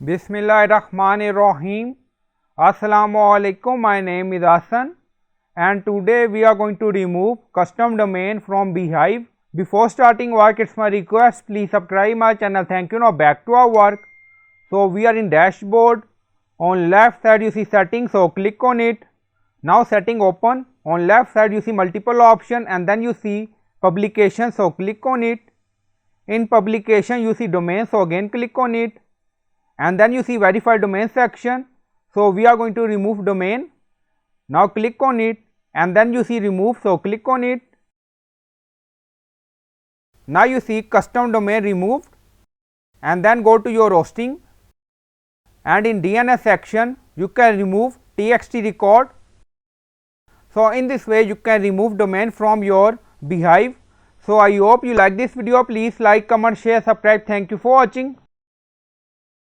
Bismillahirrahmanirrahim. Assalamu alaikum. My name is Hassan and today we are going to remove custom domain from Beehiiv. Before starting work, it's my request, please subscribe my channel. Thank you. Now back to our work. So we are in dashboard. On left side you see settings, so click on it. Now setting open. On left side you see multiple options and then you see publication, so click on it. In publication you see domain, so again click on it. And then you see verify domain section, so we are going to remove domain. Now click on it and then you see remove, so click on it. Now you see custom domain removed and then go to your hosting and in DNS section you can remove txt record. So in this way you can remove domain from your Beehiiv. So I hope you like this video. Please like, comment, share, subscribe. Thank you for watching.